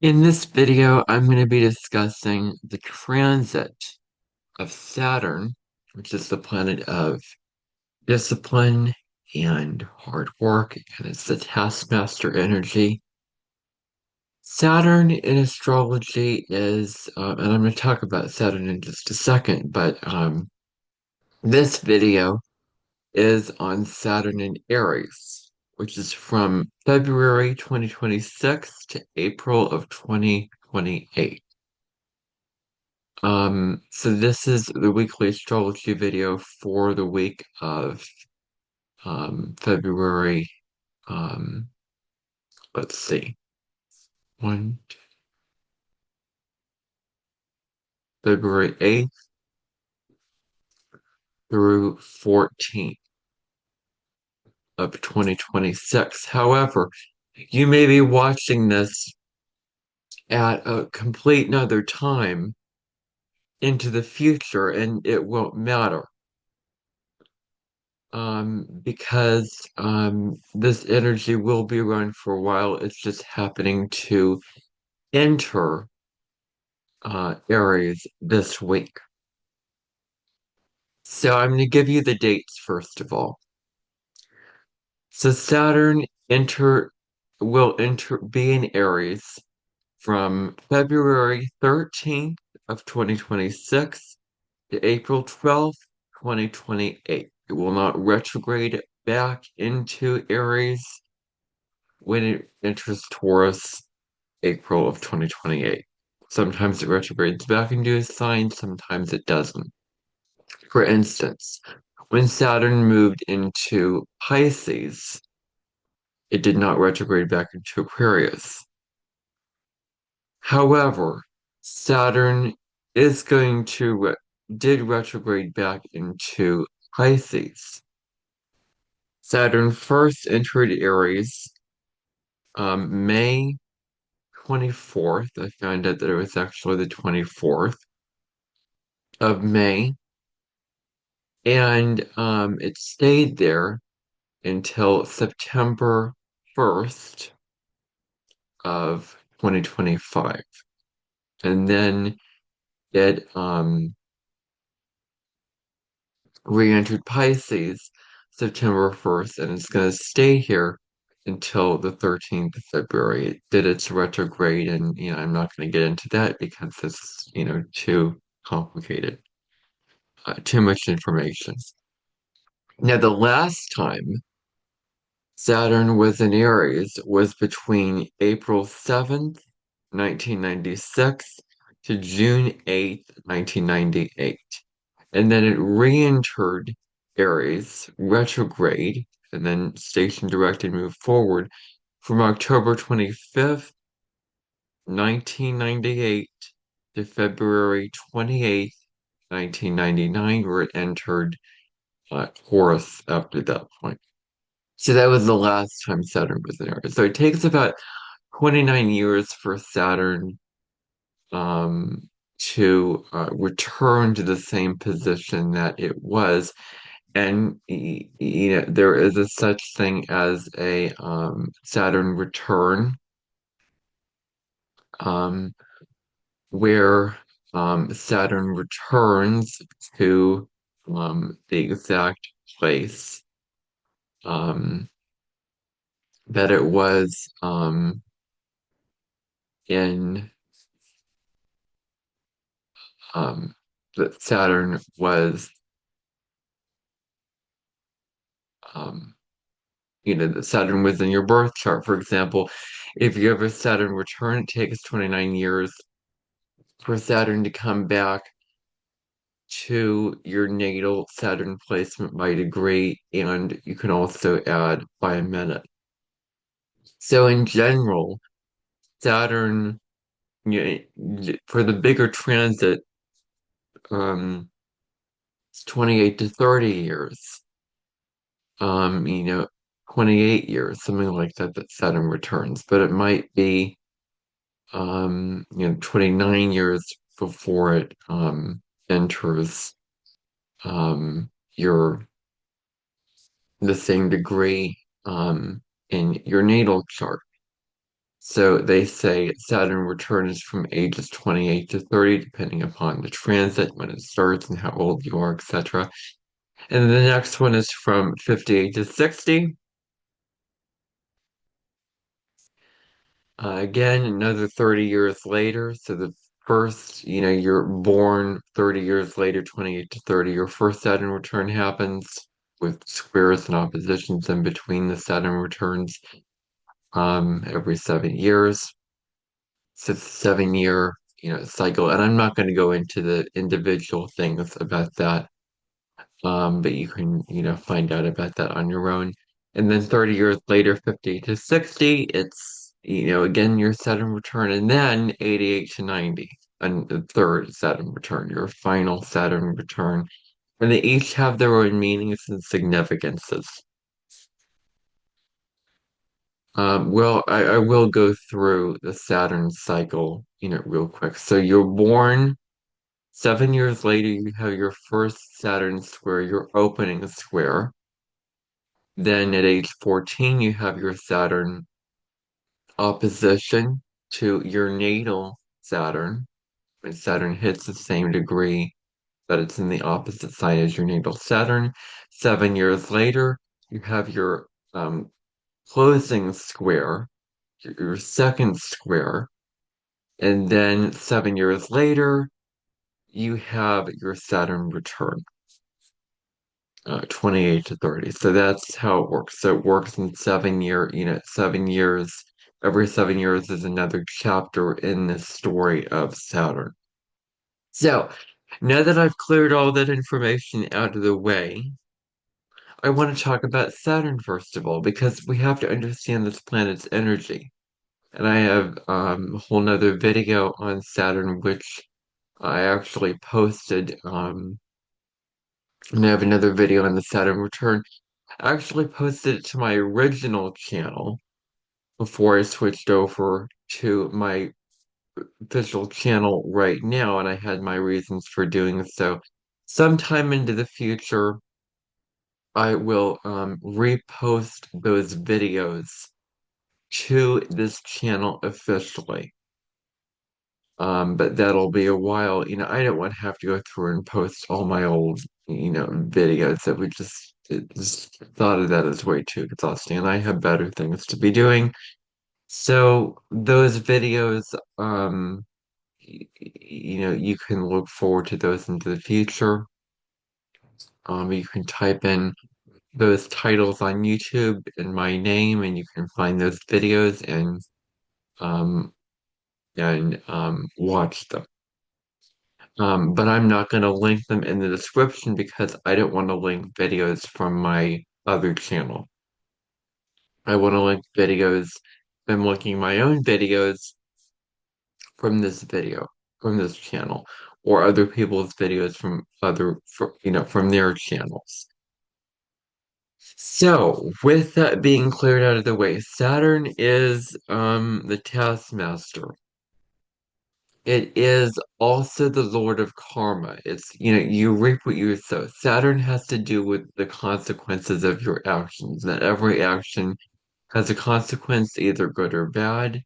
In this video, I'm going to be discussing the transit of Saturn, which is the planet of discipline and hard work, and it's the taskmaster energy. Saturn in astrology is, and I'm going to talk about Saturn in just a second, but this video is on Saturn in Aries, which is from February 2026 to April of 2028. So this is the weekly astrology video for the week of February, um, let's see, one, February 8th through 14th of 2026. However, you may be watching this at a complete another time into the future, and it won't matter. Because this energy will be around for a while. It's just happening to enter Aries this week. So I'm going to give you the dates first of all. So Saturn enter will enter be in Aries from February 13th of 2026 to April 12th, 2028. It will not retrograde back into Aries when it enters Taurus April of 2028. Sometimes it retrogrades back into a sign, sometimes it doesn't. For instance, when Saturn moved into Pisces, it did not retrograde back into Aquarius. However, Saturn is going to did retrograde back into Pisces. Saturn first entered Aries May 24th. I found out that it was actually the 24th of May, and it stayed there until September 1st of 2025. And then it re-entered Pisces September 1st, and it's going to stay here until the 13th of February. It did its retrograde, and I'm not going to get into that because it's too complicated, too much information. Now, the last time Saturn was in Aries was between April 7th, 1996 to June 8th, 1998. And then it re-entered Aries retrograde and then station directed moved forward from October 25th, 1998 to February 28th, 1999, where it entered Taurus after that point. So that was the last time Saturn was in Aries. So it takes about 29 years for Saturn to return to the same position that it was. And there is a such thing as a Saturn return, um, where Saturn returns to the exact place um, that it was in that Saturn was um, that Saturn was in your birth chart. For example, if you have a Saturn return, it takes 29 years for Saturn to come back to your natal Saturn placement by degree, and you can also add by a minute. So in general, Saturn, for the bigger transit, it's 28 to 30 years. 28 years, something like that, that Saturn returns, but it might be 29 years before it enters your the same degree in your natal chart. So they say Saturn returns from ages 28 to 30, depending upon the transit, when it starts and how old you are, etc. And then the next one is from 58 to 60. Again, another 30 years later. So the first, you're born 30 years later, 28 to 30, your first Saturn return happens with squares and oppositions in between the Saturn returns every 7 years. So it's a 7 year, cycle. And I'm not going to go into the individual things about that. But you can, find out about that on your own. And then 30 years later, 50 to 60, it's, again, your Saturn return, and then 88 to 90, and the third Saturn return, your final Saturn return. And they each have their own meanings and significances. Well, I will go through the Saturn cycle, real quick. So you're born 7 years later, you have your first Saturn square, your opening square. Then at age 14, you have your Saturn opposition to your natal Saturn. When Saturn hits the same degree that it's in the opposite side as your natal Saturn. 7 years later, you have your closing square, your second square. And then 7 years later, you have your Saturn return. 28 to 30. So that's how it works. So it works in 7 year, 7 years. Every 7 years is another chapter in the story of Saturn. So now that I've cleared all that information out of the way, I want to talk about Saturn first of all, because we have to understand this planet's energy. And I have a whole nother video on Saturn, which I actually posted. And I have another video on the Saturn return. I actually posted it to my original channel before I switched over to my official channel right now, and I had my reasons for doing so. Sometime into the future, I will repost those videos to this channel officially. But that'll be a while. I don't want to have to go through and post all my old, videos. That would just thought of that as way too exhausting, and I have better things to be doing. So those videos, you can look forward to those into the future. You can type in those titles on YouTube and my name, and you can find those videos um, and watch them. But I'm not going to link them in the description because I don't want to link videos from my other channel. I want to link videos. I'm linking my own videos from this video, from this channel, or other people's videos from their channels. So, with that being cleared out of the way, Saturn is the taskmaster. It is also the Lord of Karma. It's, you reap what you sow. Saturn has to do with the consequences of your actions. That every action has a consequence, either good or bad.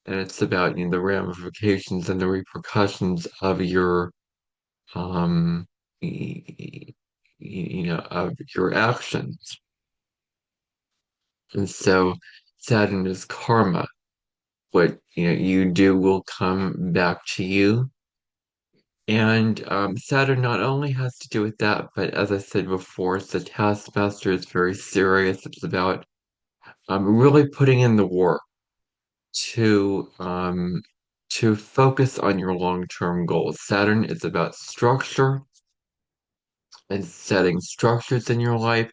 And it's about, the ramifications and the repercussions of your, um, of your actions. And so Saturn is karma. What, you do will come back to you. And Saturn not only has to do with that, but as I said before, it's the taskmaster. It's very serious. It's about really putting in the work to um, to focus on your long-term goals. Saturn is about structure and setting structures in your life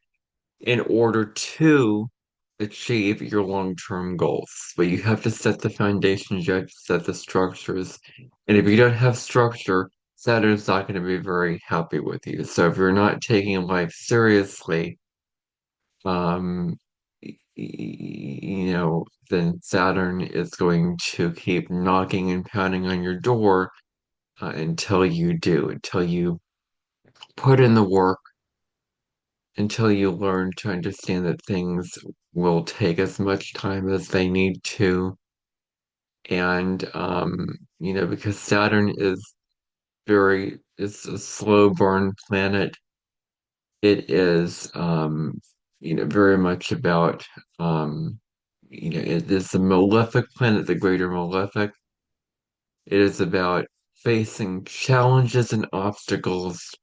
in order to achieve your long-term goals. But you have to set the foundations, you have to set the structures. And if you don't have structure, Saturn's not going to be very happy with you. So if you're not taking life seriously, um, then Saturn is going to keep knocking and pounding on your door until you do, until you put in the work, until you learn to understand that things will take as much time as they need to. And because Saturn is a slow burn planet, it is very much about it is the malefic planet, the greater malefic. It is about facing challenges and obstacles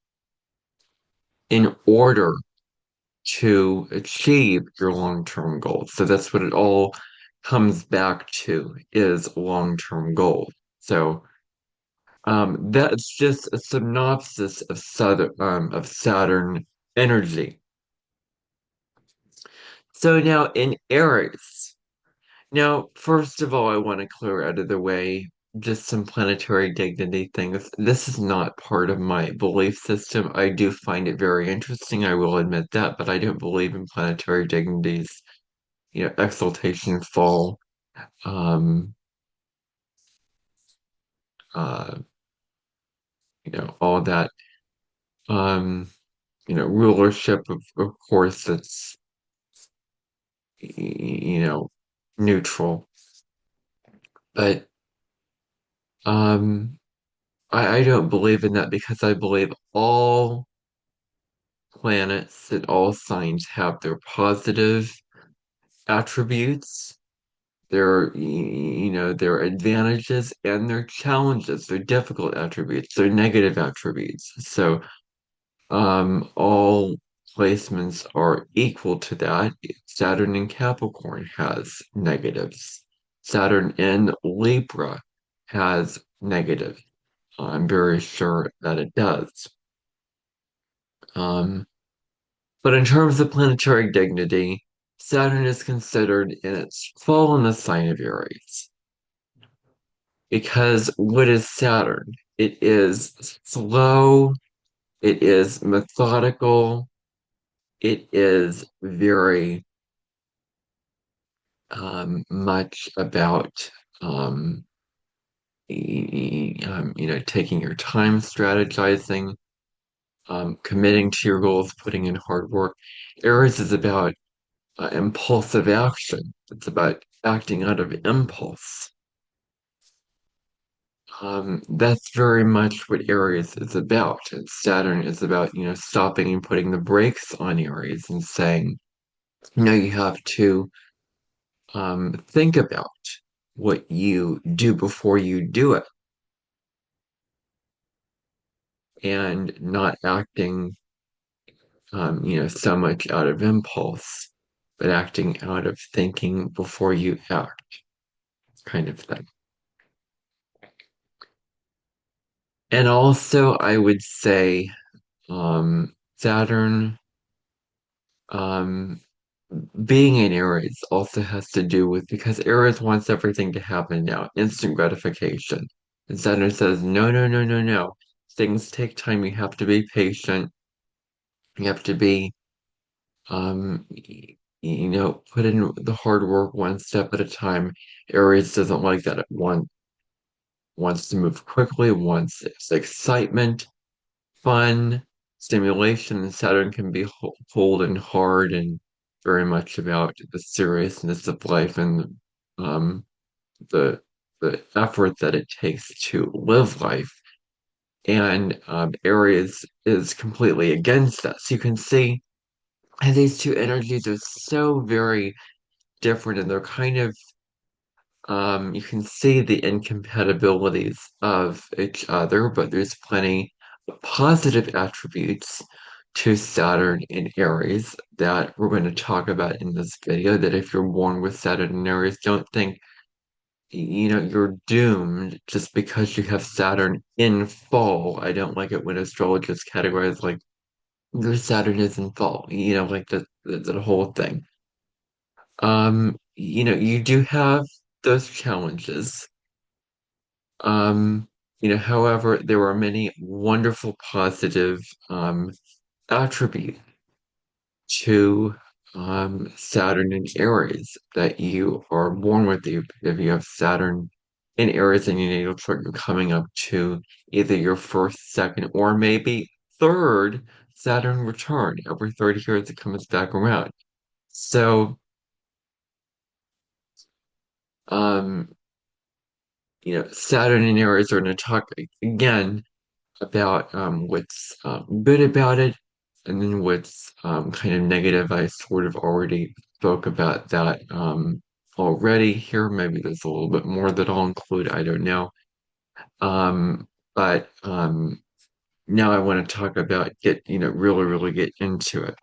in order to achieve your long-term goals. So that's what it all comes back to is long-term goals. So that's just a synopsis of Saturn energy. So now in Aries. Now, first of all, I want to clear out of the way just some planetary dignity things. This is not part of my belief system. I do find it very interesting, I will admit that, but I don't believe in planetary dignities, exaltation, fall, um, uh, all that. Um, rulership, of course, it's, neutral. But um, I don't believe in that because I believe all planets and all signs have their positive attributes, their advantages and their challenges, their difficult attributes, their negative attributes. So, all placements are equal to that. Saturn in Capricorn has negatives. Saturn in Libra has negative. I'm very sure that it does. Um, But in terms of planetary dignity, Saturn is considered in its fall in the sign of Aries. Because what is Saturn? It is slow, it is methodical, it is very much about taking your time, strategizing, committing to your goals, putting in hard work. Aries is about impulsive action. It's about acting out of impulse. That's very much what Aries is about. And Saturn is about, stopping and putting the brakes on Aries and saying, you have to think about what you do before you do it and not acting, so much out of impulse, but acting out of thinking before you act, kind of thing. And also, I would say Saturn um, being in Aries also has to do with because Aries wants everything to happen now, instant gratification. And Saturn says, no, no, no, no, no. Things take time. You have to be patient. You have to be, put in the hard work one step at a time. Aries doesn't like that. It wants to move quickly, wants excitement, fun, stimulation, and Saturn can be cold and hard and very much about the seriousness of life and um, the the effort that it takes to live life. And Aries is completely against that. So you can see how these two energies are so very different, and they're kind of you can see the incompatibilities of each other, but there's plenty of positive attributes to Saturn in Aries that we're going to talk about in this video. That if you're born with Saturn in Aries, don't think, you're doomed just because you have Saturn in fall. I don't like it when astrologers categorize like your Saturn is in fall, like the whole thing. You do have those challenges. Um, however, there are many wonderful positive attributes to Saturn and Aries that you are born with. If you have Saturn in Aries in your natal chart, you're coming up to either your first, second, or maybe third Saturn return. Every 30 years it comes back around. So, um, Saturn and Aries are going to talk again about what's good about it, and then what's kind of negative. I sort of already spoke about that already here. Maybe there's a little bit more that I'll include. I don't know. But now I want to talk about really, really get into it.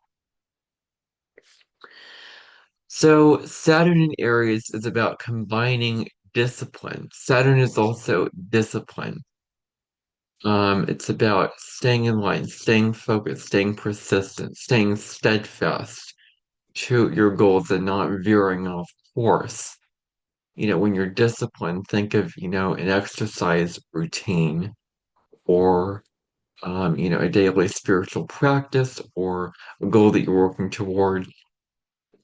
So Saturn in Aries is about combining discipline. Saturn is also discipline. It's about staying in line, staying focused, staying persistent, staying steadfast to your goals and not veering off course. When you're disciplined, think of, an exercise routine or, a daily spiritual practice or a goal that you're working toward.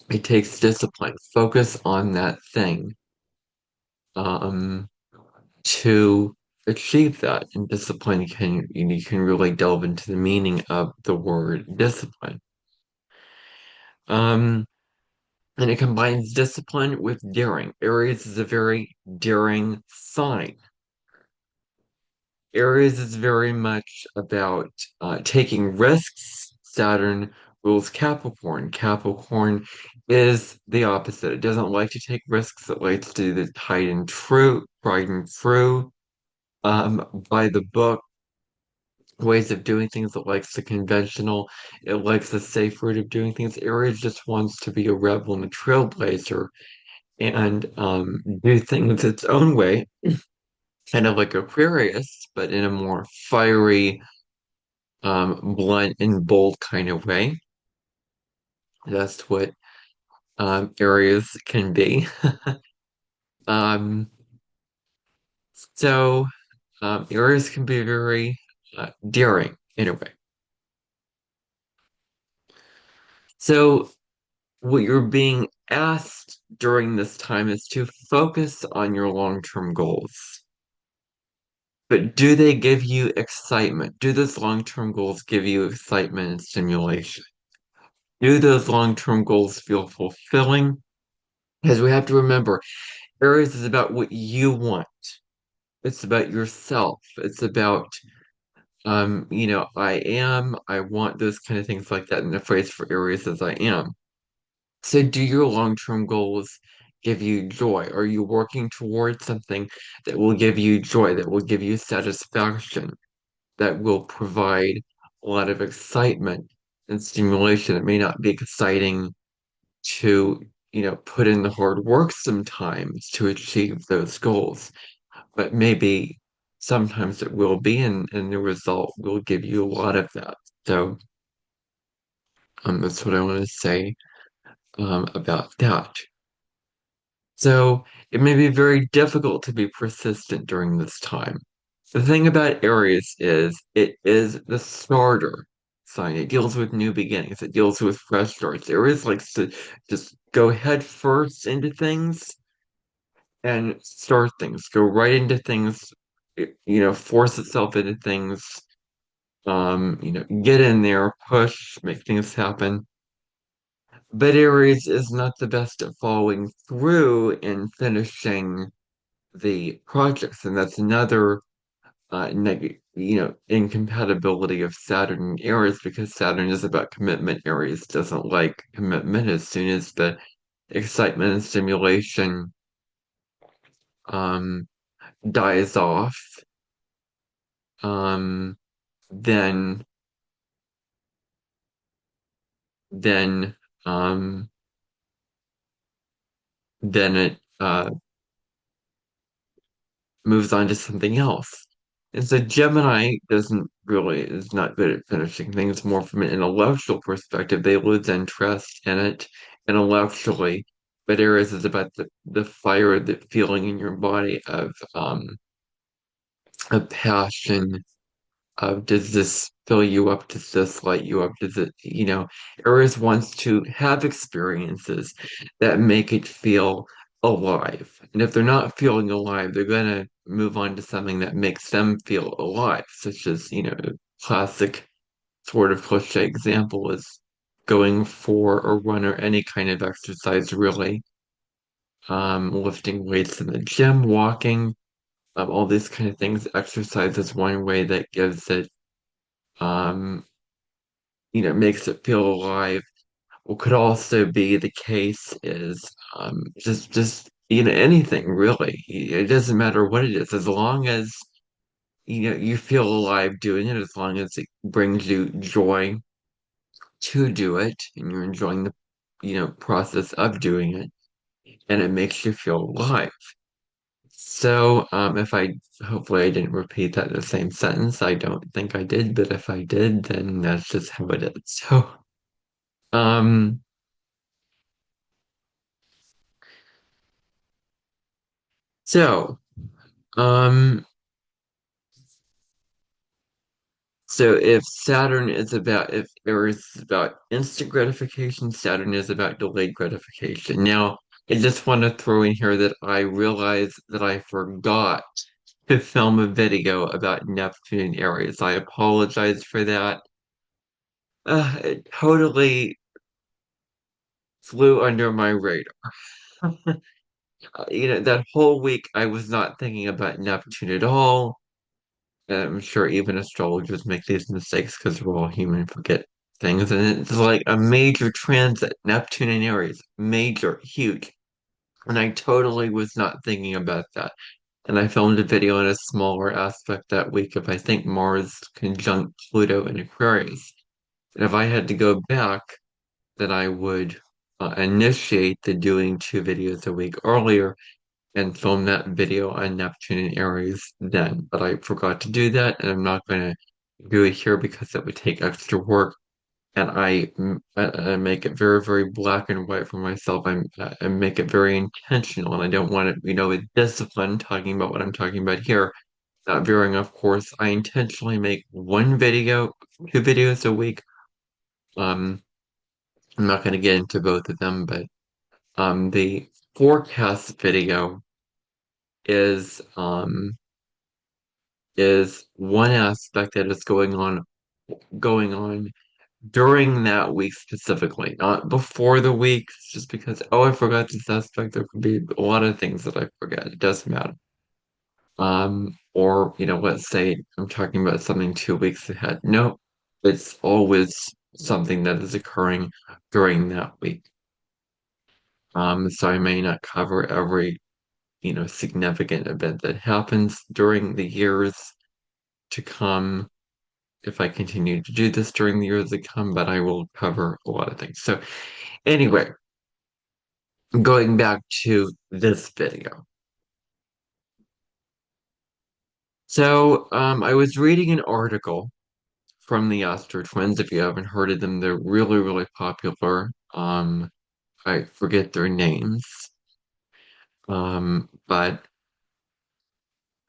It takes discipline. Focus on that thing, um, to achieve that. And discipline you can really delve into the meaning of the word discipline. Um, and it combines discipline with daring. Aries is a very daring sign. Aries is very much about taking risks. Saturn rules Capricorn. Capricorn is the opposite. It doesn't like to take risks. It likes to do the tried and true, by the book ways of doing things. It likes the conventional. It likes the safe route of doing things. Aries just wants to be a rebel and a trailblazer and do things its own way, kind of like Aquarius, but in a more fiery, blunt and bold kind of way. That's what Aries can be. Um, so Aries can be very daring in a way. So what you're being asked during this time is to focus on your long-term goals. But do they give you excitement? Do those long-term goals give you excitement and stimulation? Do those long-term goals feel fulfilling? Because we have to remember, Aries is about what you want. It's about yourself. It's about, I want those kind of things like that. And the phrase for Aries is I am. So do your long-term goals give you joy? Are you working towards something that will give you joy, that will give you satisfaction, that will provide a lot of excitement and stimulation? It may not be exciting to, put in the hard work sometimes to achieve those goals, but maybe sometimes it will be, and the result will give you a lot of that. So, that's what I want to say, about that. So it may be very difficult to be persistent during this time. The thing about Aries is it is the starter sign. It deals with new beginnings. It deals with fresh starts. Aries likes to just go head first into things and start things, go right into things, force itself into things, get in there, push, make things happen. But Aries is not the best at following through and finishing the projects, and that's another incompatibility of Saturn and Aries, because Saturn is about commitment. Aries doesn't like commitment. As soon as the excitement and stimulation um, dies off, um, then then um, then it moves on to something else. And so Gemini is not good at finishing things. More from an intellectual perspective, they lose interest in it intellectually. But Aries is about the fire, the feeling in your body of passion, does this fill you up? Does this light you up? Aries wants to have experiences that make it feel alive. And if they're not feeling alive, they're going to move on to something that makes them feel alive, such as, classic sort of cliche example is going for a run or any kind of exercise, really. Lifting weights in the gym, walking, all these kind of things. Exercise is one way that gives it, um, makes it feel alive. What could also be the case is just anything really. It doesn't matter what it is, as long as you feel alive doing it, as long as it brings you joy to do it, and you're enjoying the process of doing it, and it makes you feel alive. So, if I hopefully I didn't repeat that in the same sentence. I don't think I did, but if I did, then that's just how it is. Um, so, um, if Aries is about instant gratification, Saturn is about delayed gratification. Now, I just want to throw in here that I realized that I forgot to film a video about Neptune and Aries. I apologize for that. It totally flew under my radar. That whole week I was not thinking about Neptune at all. And I'm sure even astrologers make these mistakes because we're all human and forget things. And it's like a major transit, Neptune and Aries, major, huge. And I totally was not thinking about that. And I filmed a video in a smaller aspect that week of, I think, Mars conjunct Pluto in Aquarius. And if I had to go back, then I would initiate the doing 2 videos a week earlier and film that video on Neptune and Aries then. But I forgot to do that, and I'm not going to do it here because it would take extra work. And I make it very, very black and white for myself. I make it very intentional, and I don't want it, with discipline, talking about what I'm talking about here. Not veering off course. I intentionally make 2 videos a week. Um, I'm not going to get into both of them, but the forecast video is um is one aspect that is going on during that week specifically, not before the week, just because, oh, I forgot this aspect. There could be a lot of things that I forget. It doesn't matter. Or, let's say I'm talking about something 2 weeks ahead. No, it's always something that is occurring during that week. So I may not cover every, significant event that happens during the years to come if I continue to do this during the years to come, but I will cover a lot of things. So anyway, going back to this video. So I was reading an article from the Astro Twins. If you haven't heard of them, they're really, really popular. I forget their names, but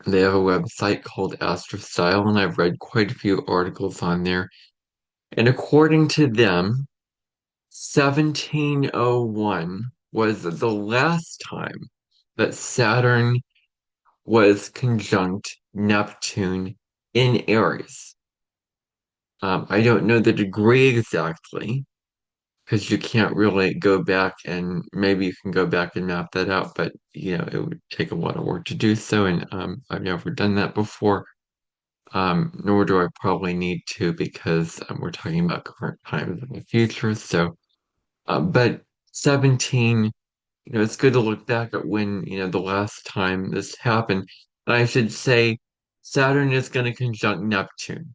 they have a website called Astro Style, and I've read quite a few articles on there. And according to them, 1701 was the last time that Saturn was conjunct Neptune in Aries. I don't know the degree exactly because you can't really go back, and maybe you can go back and map that out, but it would take a lot of work to do so, and I've never done that before. Nor do I probably need to because we're talking about current times in the future. So, but 17, it's good to look back at when, the last time this happened. And I should say Saturn is going to conjunct Neptune.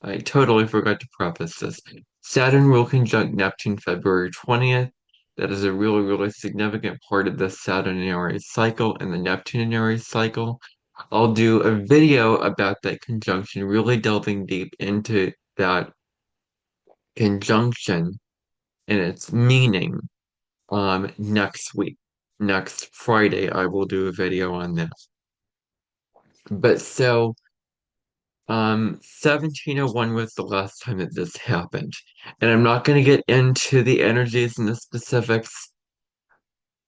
I totally forgot to preface this. Saturn will conjunct Neptune February 20th. That is a really, really significant part of the Saturn and Aries cycle and the Neptune and Aries cycle. I'll do a video about that conjunction, really delving deep into that conjunction and its meaning next week. Next Friday, I will do a video on this. But so 1701 was the last time that this happened. And I'm not going to get into the energies and the specifics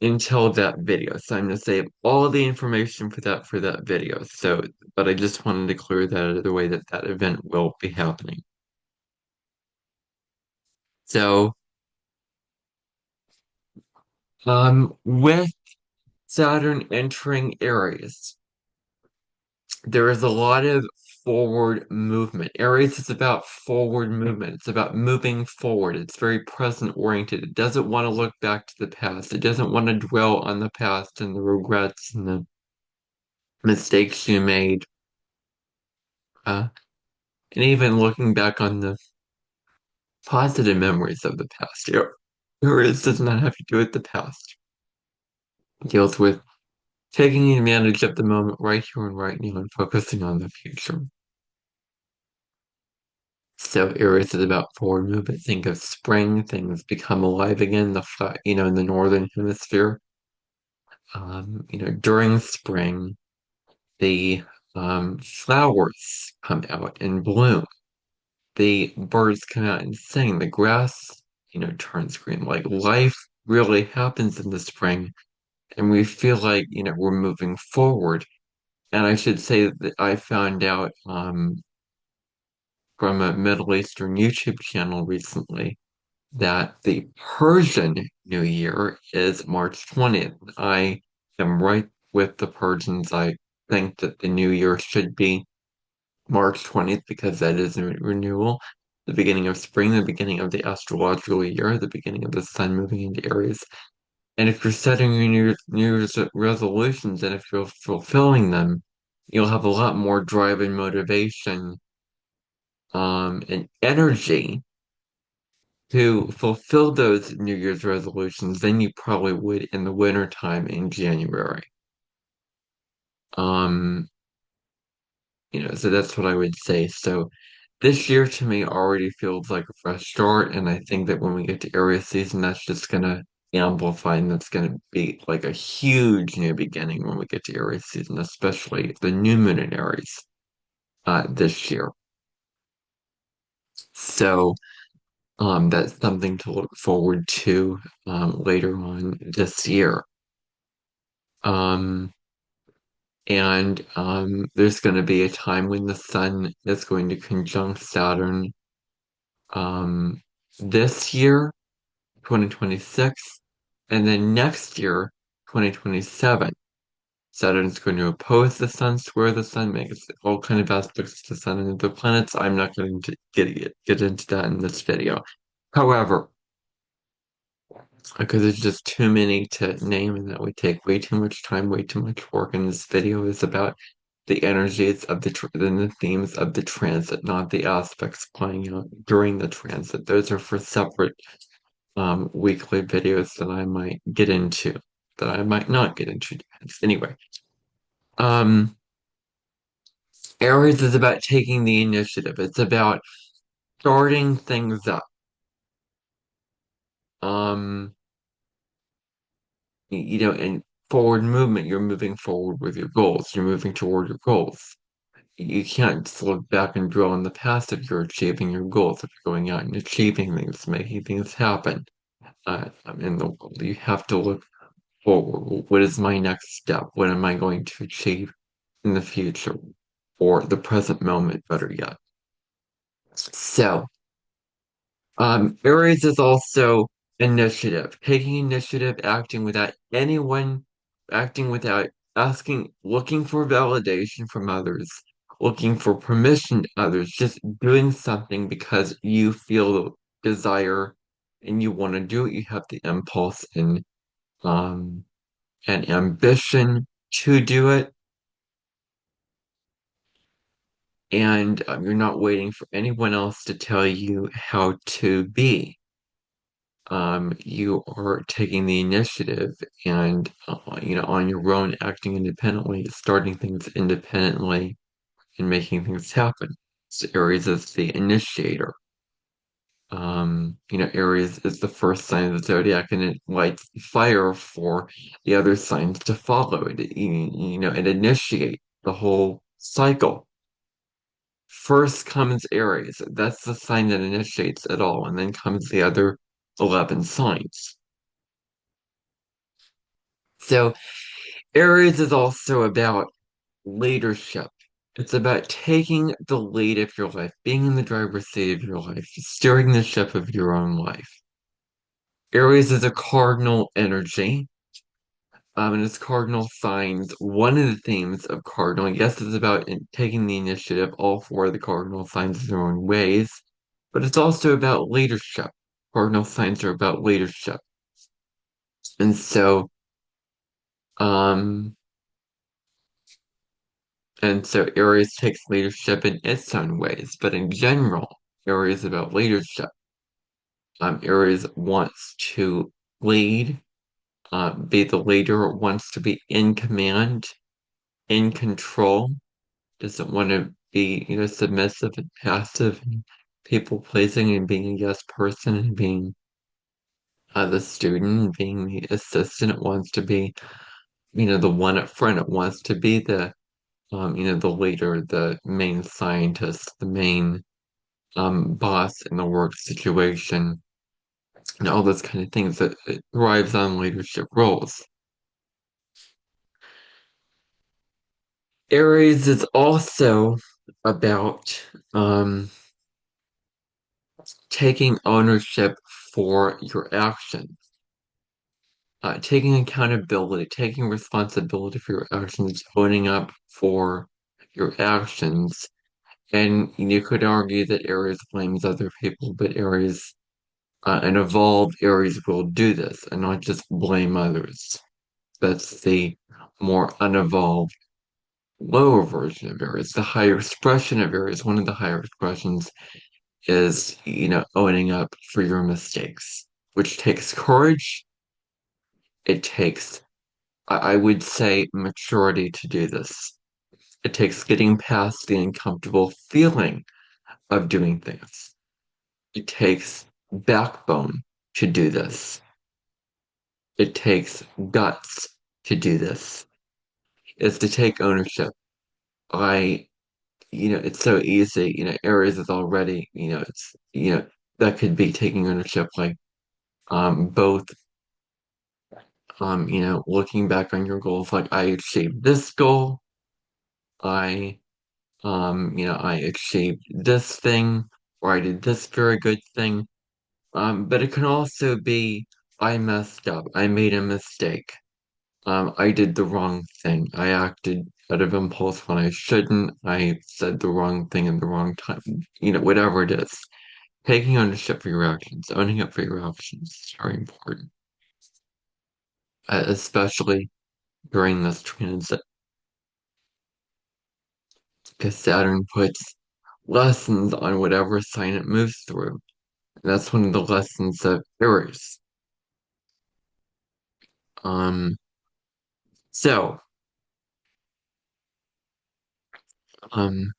until that video. So I'm going to save all the information for that video. So, but I just wanted to clear that out of the way that that event will be happening. So, with Saturn entering Aries, There is a lot of forward movement. Aries is about forward movement. It's about moving forward. It's very present oriented. It doesn't want to look back to the past. It doesn't want to dwell on the past and the regrets and the mistakes you made. Uh, and even looking back on the positive memories of the past. Aries does not have to do with the past. It deals with taking advantage of the moment right here and right now and focusing on the future. So Aries is about forward movement. Think of spring, things become alive again. In the northern hemisphere. During spring, the flowers come out and bloom. The birds come out and sing. The grass, turns green. Like life really happens in the spring, and we feel like, we're moving forward. And I should say that I found out from a Middle Eastern YouTube channel recently that the Persian New Year is March 20th. I am right with the Persians. I think that the New Year should be March 20th because that is a renewal, the beginning of spring, the beginning of the astrological year, the beginning of the sun moving into Aries. And if you're setting your New Year's resolutions and if you're fulfilling them, you'll have a lot more drive and motivation, and energy to fulfill those New Year's resolutions than you probably would in the winter time in January. Um, so that's what I would say. So this year to me already feels like a fresh start, and I think that when we get to Aries season, that's just gonna amplify, and that's gonna be like a huge new beginning when we get to Aries season, especially the new moon in Aries this year. So that's something to look forward to later on this year. Um, and there's going to be a time when the sun is going to conjunct Saturn um, this year, 2026, and then next year, 2027. Saturn's going to oppose the sun, square the sun, make all kind of aspects to the sun and the planets. I'm not going to get into that in this video. However, because there's just too many to name and that would take way too much time, way too much work. And this video is about the energies of the themes of the transit, not the aspects playing out during the transit. Those are for separate weekly videos that I might get into, that I might not get into. Anyway, um, Aries is about taking the initiative. It's about starting things up. Um, and forward movement, you're moving forward with your goals. You're moving toward your goals. You can't just look back and dwell on the past if you're achieving your goals, if you're going out and achieving things, making things happen in the world. You have to look forward. What is my next step? What am I going to achieve in the future or the present moment, better yet? So, Aries is also initiative, taking initiative, acting without asking, looking for validation from others, looking for permission to others, just doing something because you feel the desire and you want to do it. You have the impulse um, and ambition to do it, and you're not waiting for anyone else to tell you how to be. You are taking the initiative and, on your own, acting independently, starting things independently, and making things happen. So Aries is the initiator. Aries is the first sign of the zodiac, and it lights the fire for the other signs to follow. It initiates the whole cycle. First comes Aries. That's the sign that initiates it all, and then comes the other 11 signs. So Aries is also about leadership. It's about taking the lead of your life, being in the driver's seat of your life, steering the ship of your own life. Aries is a cardinal energy. And its cardinal signs, one of the themes of cardinal, yes, it's about taking the initiative, all four of the cardinal signs in their own ways, but it's also about leadership. Cardinal signs are about leadership. And so, um, Aries takes leadership in its own ways, but in general, Aries is about leadership. Aries wants to lead, be the leader, wants to be in command, in control, doesn't want to be, submissive and passive and people pleasing and being a yes person and being the student, being the assistant. It wants to be, the one up front. It wants to be the leader, the main scientist, the main boss in the work situation, and all those kind of things that it thrives on leadership roles. Aries is also about taking ownership for your actions, taking accountability, taking responsibility for your actions, owning up for your actions. And you could argue that Aries blames other people, but Aries, an evolved Aries will do this and not just blame others. That's the more unevolved, lower version of Aries. The higher expression of Aries, one of the higher expressions is, owning up for your mistakes, which takes courage. It takes, I would say, maturity to do this. It takes getting past the uncomfortable feeling of doing things. It takes backbone to do this. It takes guts to do this. It's to take ownership. I, it's so easy, Aries is already, that could be taking ownership, like, both, looking back on your goals, like I achieved this goal. I, I achieved this thing, or I did this very good thing. But it can also be, I messed up. I made a mistake. I did the wrong thing. I acted out of impulse when I shouldn't. I said the wrong thing in the wrong time. Whatever it is. Taking ownership for your actions, owning up for your actions is very important, especially during this transit, because Saturn puts lessons on whatever sign it moves through. And that's one of the lessons of Aries. Um, so, um,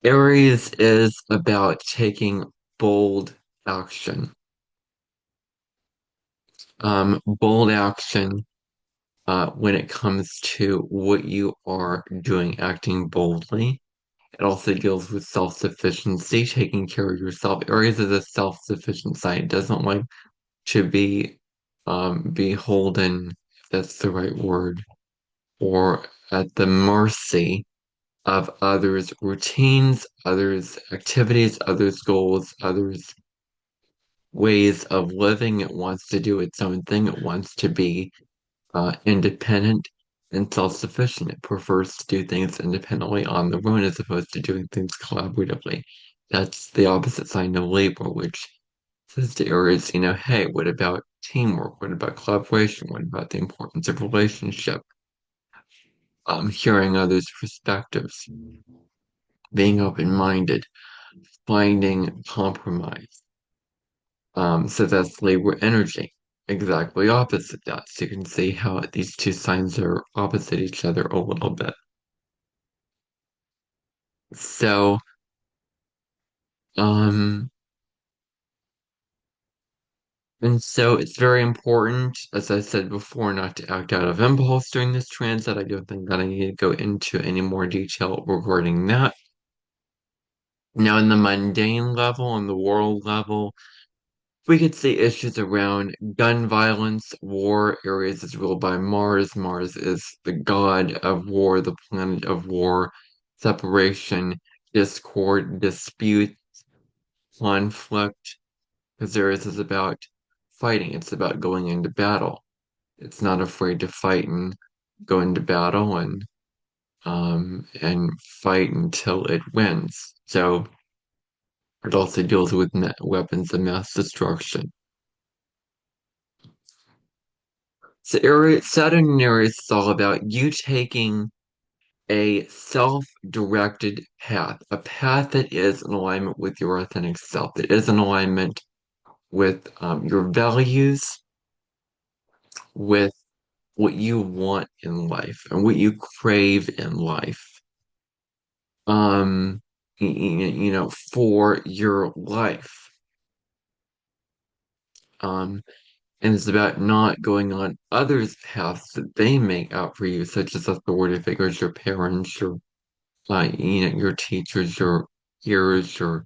Aries is about taking bold action. Bold action when it comes to what you are doing, acting boldly. It also deals with self-sufficiency, taking care of yourself. Aries is a self-sufficient sign. It doesn't like to be beholden, if that's the right word, or at the mercy of others' routines, others' activities, others' goals, others' ways of living. It wants to do its own thing. It wants to be independent and self-sufficient. It prefers to do things independently on their own as opposed to doing things collaboratively. That's the opposite sign of Libra, which says to Aries, hey, what about teamwork? What about collaboration? What about the importance of relationship? Hearing others' perspectives, being open-minded, finding compromise. So that's Libra energy. Exactly opposite that. So you can see how these two signs are opposite each other a little bit. So, um, and so it's very important, as I said before, not to act out of impulse during this transit. I don't think that I need to go into any more detail regarding that. Now, in the mundane level, on the world level, we could see issues around gun violence, war. Aries is ruled by Mars. Mars is the god of war, the planet of war, separation, discord, dispute, conflict. Because Aries is about fighting, it's about going into battle. It's not afraid to fight and go into battle and fight until it wins. So it also deals with weapons of mass destruction. So Aries, Saturn and Aries is all about you taking a self-directed path, a path that is in alignment with your authentic self, that is in alignment with your values, with what you want in life and what you crave in life. For your life. Um, and it's about not going on others' paths that they make out for you, such as authority figures, your parents, your teachers, your peers, your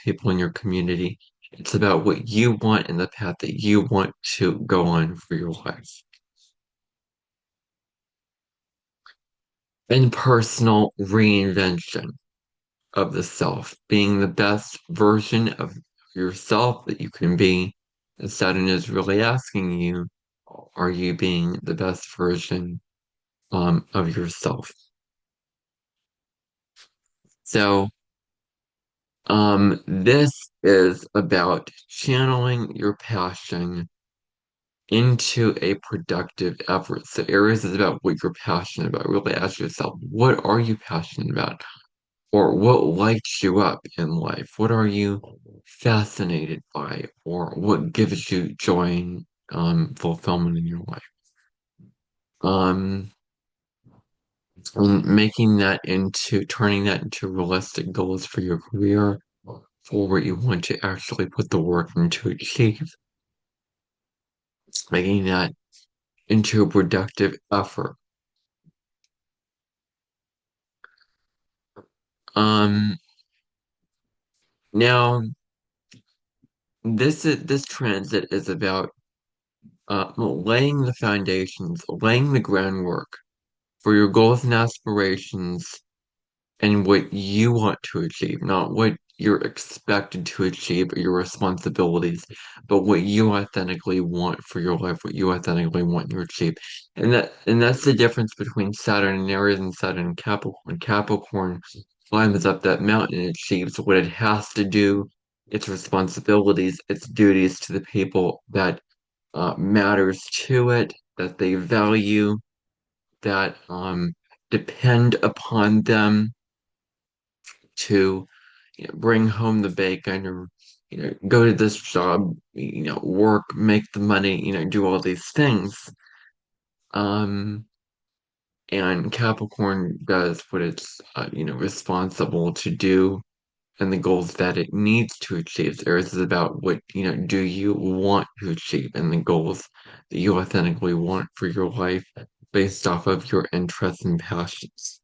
people in your community. It's about what you want and the path that you want to go on for your life. And personal reinvention of the self, being the best version of yourself that you can be. And Saturn is really asking you, are you being the best version of yourself? So this is about channeling your passion into a productive effort. So Aries is about what you're passionate about. Really ask yourself, what are you passionate about? Or what lights you up in life? What are you fascinated by? Or what gives you joy and fulfillment in your life? Um, and turning that into realistic goals for your career, for what you want to actually put the work into achieve, making that into a productive effort. Um, Now this transit is about laying the foundations, laying the groundwork for your goals and aspirations and what you want to achieve, not what you're expected to achieve or your responsibilities, but what you authentically want for your life, what you authentically want to achieve. And that's the difference between Saturn and Aries and Saturn and Capricorn. Capricorn climbs up that mountain and achieves what it has to do, its responsibilities, its duties to the people that matters to it, that they value, that depend upon them to bring home the bacon or go to this job, work, make the money, do all these things. Um, and Capricorn does what it's responsible to do and the goals that it needs to achieve. Aries is about what do you want to achieve and the goals that you authentically want for your life based off of your interests and passions.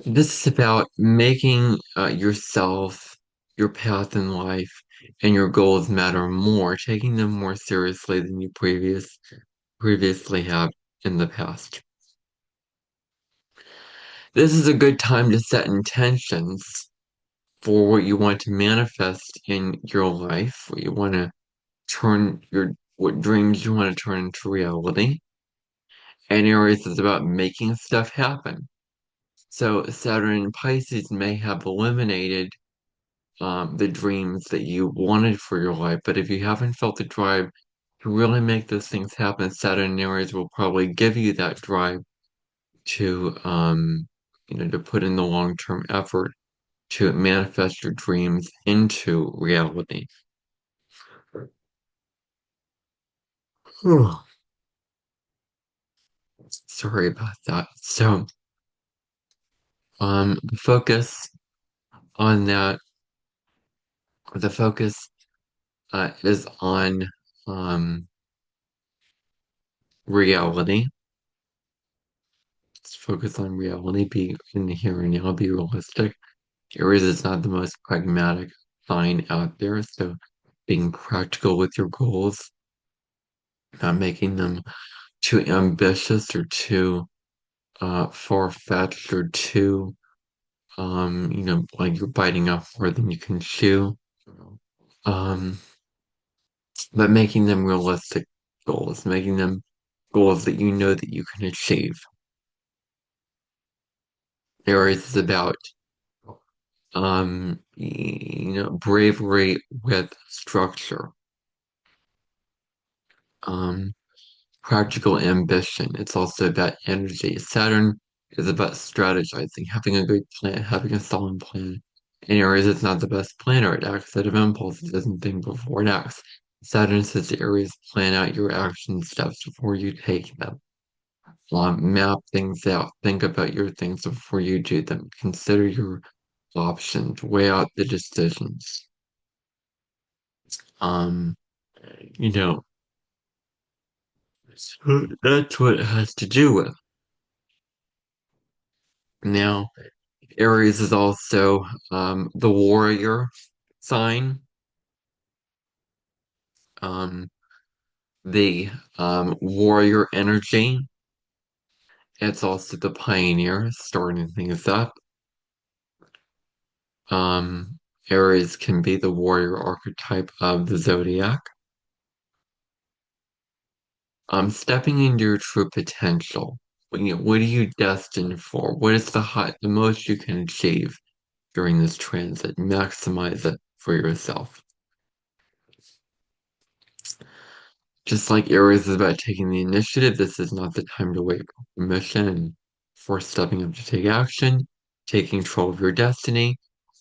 This is about making yourself, your path in life, and your goals matter more, taking them more seriously than you previously have in the past. This is a good time to set intentions for what you want to manifest in your life, what you want to what dreams you want to turn into reality. And Aries is about making stuff happen. So Saturn and Pisces may have eliminated the dreams that you wanted for your life. But if you haven't felt the drive to really make those things happen, Saturn and Aries will probably give you that drive to put in the long-term effort to manifest your dreams into reality. Sorry about that. So, the focus on that, the focus is on reality. Let's focus on reality, be in the here and now, be realistic. Aries is not the most pragmatic sign out there, so being practical with your goals, not making them too ambitious or too far-fetched or too like you're biting off more than you can chew. Um, but making them realistic goals, making them goals that you know that you can achieve. Aries is about bravery with structure, um, practical ambition. It's also about energy. Saturn is about strategizing, having a good plan, having a solid plan. And Aries is not the best planner. It acts out of impulse. It doesn't think before it acts. Saturn says to Aries, plan out your action steps before you take them. Map things out. Think about your things before you do them. Consider your options. Weigh out the decisions. Um, you know, so that's what it has to do with. Now, Aries is also the warrior sign, um, the warrior energy. It's also the pioneer, starting things up. Um, Aries can be the warrior archetype of the zodiac. Stepping into your true potential. What are you destined for? What is the most you can achieve during this transit? Maximize it for yourself. Just like Aries is about taking the initiative, this is not the time to wait for permission and for stepping up to take action, taking control of your destiny.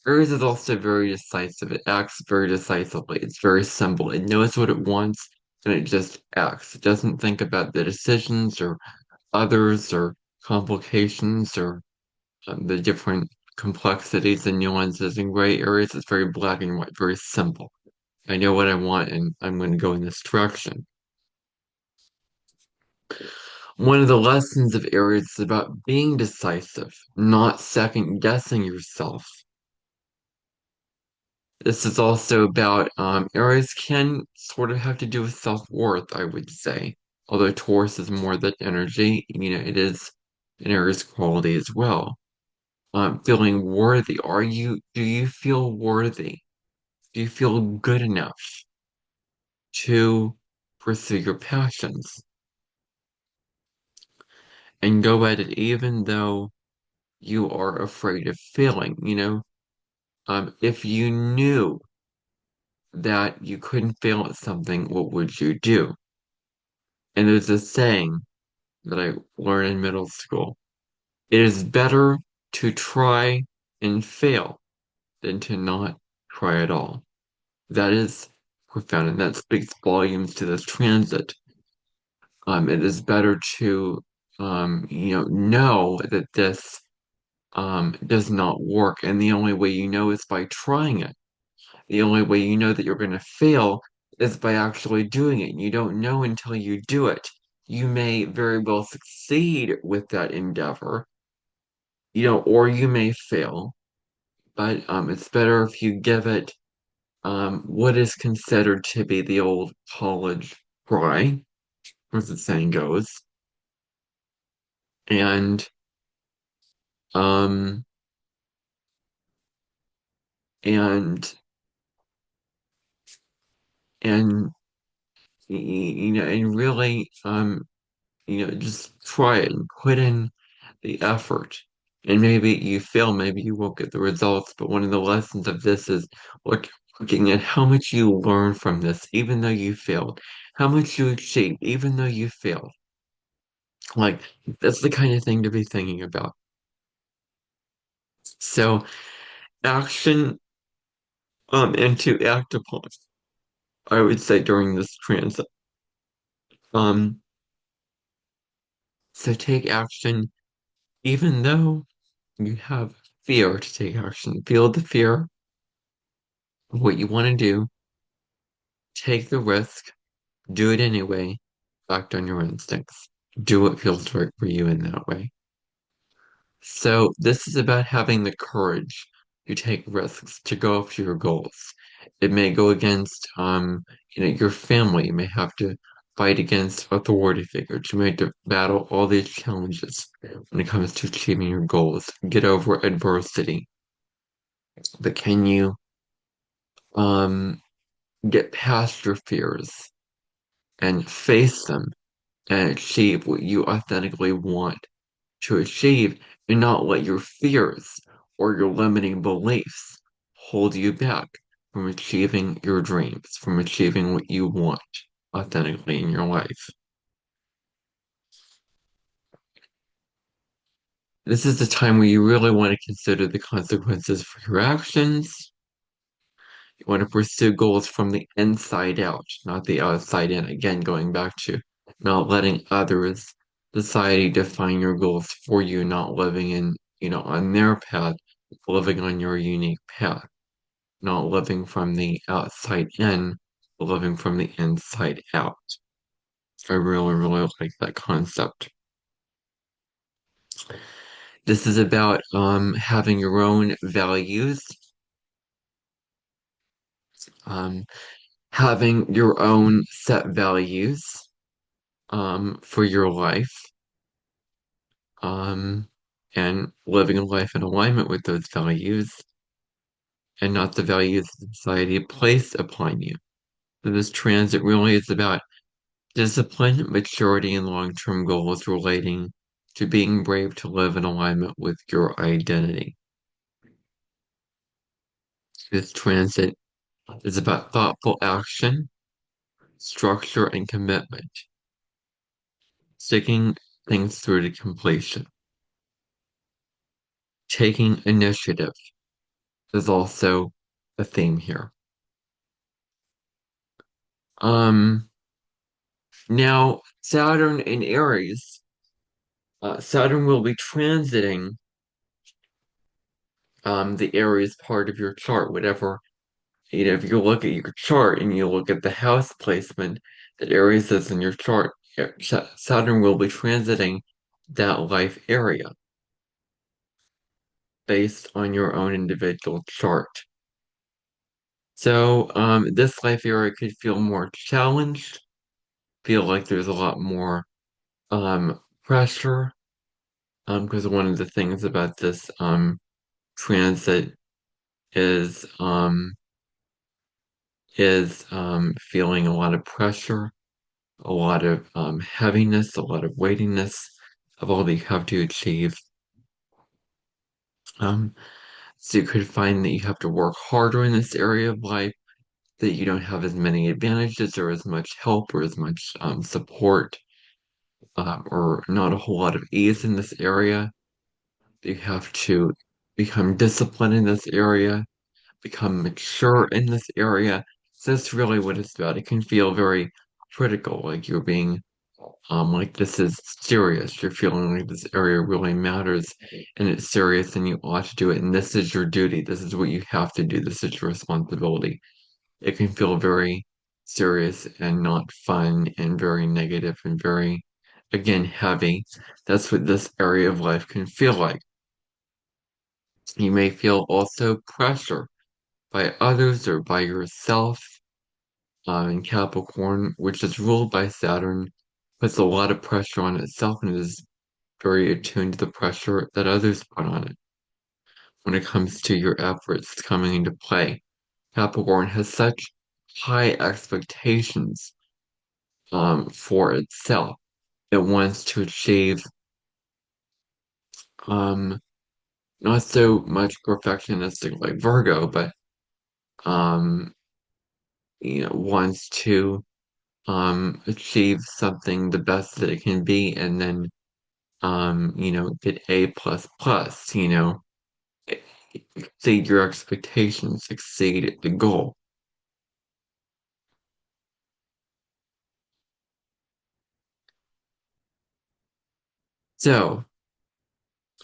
Aries is also very decisive. It acts very decisively. It's very simple. It knows what it wants and it just acts. It doesn't think about the decisions or others or complications or the different complexities and nuances and gray areas. It's very black and white, very simple. I know what I want and I'm going to go in this direction. One of the lessons of Aries is about being decisive, not second guessing yourself. This is also about Aries can sort of have to do with self-worth, I would say. Although Taurus is more that energy, it is an Aries quality as well. Feeling worthy. Do you feel worthy? Do you feel good enough to pursue your passions and go at it even though you are afraid of failing? If you knew that you couldn't fail at something, what would you do? And there's a saying that I learned in middle school. It is better to try and fail than to not try at all. That is profound, and that speaks volumes to this transit. It is better to, know that this does not work, and the only way you know is by trying it. The only way you know that you're going to fail is by actually doing it. You don't know until you do it. You may very well succeed with that endeavor, or you may fail, but it's better if you give it what is considered to be the old college try, as the saying goes, and um and and and really just try it and put in the effort. And maybe you fail, maybe you won't get the results, but one of the lessons of this is looking at how much you learn from this, even though you failed, how much you achieved, even though you failed. Like, that's the kind of thing to be thinking about. So, action, and to act upon, I would say during this transit. Um, so take action, even though you have fear to take action. Feel the fear of what you want to do, take the risk, do it anyway, act on your instincts. Do what feels right for you in that way. So this is about having the courage to take risks, to go after your goals. It may go against your family. You may have to fight against authority figures. You may have to battle all these challenges when it comes to achieving your goals. Get over adversity. But can you um get past your fears and face them and achieve what you authentically want to achieve and not let your fears or your limiting beliefs hold you back from achieving your dreams, from achieving what you want authentically in your life. This is the time where you really want to consider the consequences for your actions. You want to pursue goals from the inside out, not the outside in. Again, going back to not letting others, society define your goals for you, not living in, on their path, living on your unique path, not living from the outside in, but living from the inside out. I really, really like that concept. This is about having your own values, um, having your own set values for your life, um, and living a life in alignment with those values and not the values society placed upon you. So this transit really is about discipline, maturity, and long-term goals relating to being brave to live in alignment with your identity. This transit is about thoughtful action, structure, and commitment, sticking things through to completion. Taking initiative is also a theme here. Um, Now Saturn in Aries, Saturn will be transiting the Aries part of your chart, whatever, if you look at your chart and you look at the house placement that Aries is in your chart, Saturn will be transiting that life area based on your own individual chart. So this life area could feel more challenged, feel like there's a lot more pressure, because one of the things about this transit is feeling a lot of pressure, a lot of heaviness, a lot of weightiness of all that you have to achieve. Um, so you could find that you have to work harder in this area of life, that you don't have as many advantages or as much help or as much support, or not a whole lot of ease in this area. You have to become disciplined in this area, become mature in this area. So that's really what it's about. It can feel very critical, like you're being, like this is serious. You're feeling like this area really matters and it's serious and you ought to do it. And this is your duty. This is what you have to do. This is your responsibility. It can feel very serious and not fun and very negative and very, again, heavy. That's what this area of life can feel like. You may feel also pressure by others or by yourself. In Capricorn, which is ruled by Saturn, puts a lot of pressure on itself and is very attuned to the pressure that others put on it when it comes to your efforts coming into play. Capricorn has such high expectations for itself. It wants to achieve um, not so much perfectionistic like Virgo, but um, wants to achieve something the best that it can be and then get A plus plus, exceed your expectations, exceed the goal. So,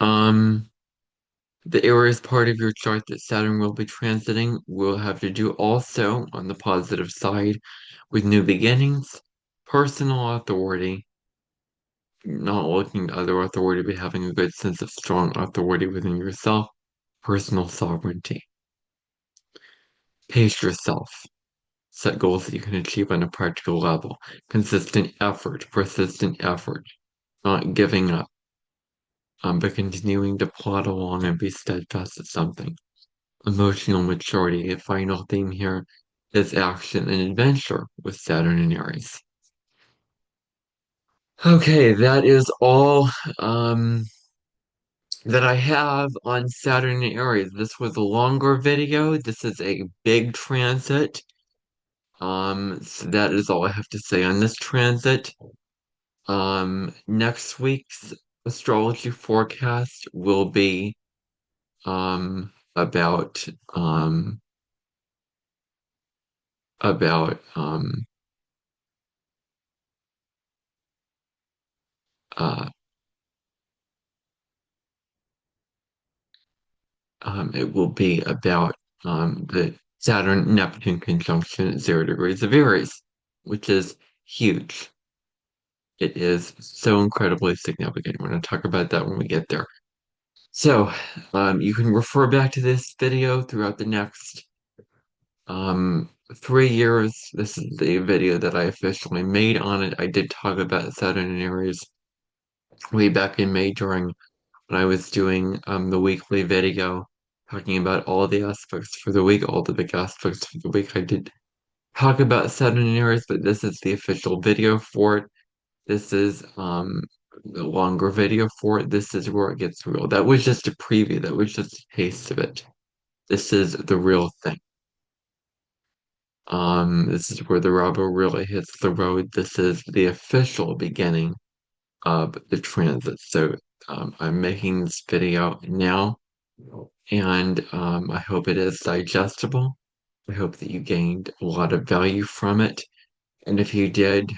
um, the Aries part of your chart that Saturn will be transiting will have to do also on the positive side with new beginnings, personal authority, not looking to other authority, but having a good sense of strong authority within yourself, personal sovereignty. Pace yourself. Set goals that you can achieve on a practical level. Consistent effort, persistent effort, not giving up, but continuing to plod along and be steadfast at something. Emotional maturity, a final theme here is action and adventure with Saturn and Aries. Okay, that is all that I have on Saturn and Aries. This was a longer video. This is a big transit. So that is all I have to say on this transit. Next week's astrology forecast will be about about uh it will be about the Saturn Neptune conjunction at 0 degrees of Aries, which is huge. It is so incredibly significant. We're going to talk about that when we get there. So, you can refer back to this video throughout the next 3 years. This is the video that I officially made on it. I did talk about Saturn and Aries way back in May during when I was doing the weekly video, talking about all the aspects for the week, all the big aspects for the week. I did talk about Saturn and Aries, but this is the official video for it. This is the longer video for it. This is where it gets real. That was just a preview. That was just a taste of it. This is the real thing. This is where the rubber really hits the road. This is the official beginning of the transit. So I'm making this video now, and I hope it is digestible. I hope that you gained a lot of value from it. And if you did,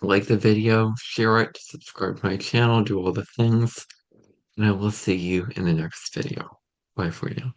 like the video, share it, subscribe to my channel, do all the things, and I will see you in the next video. Bye for now.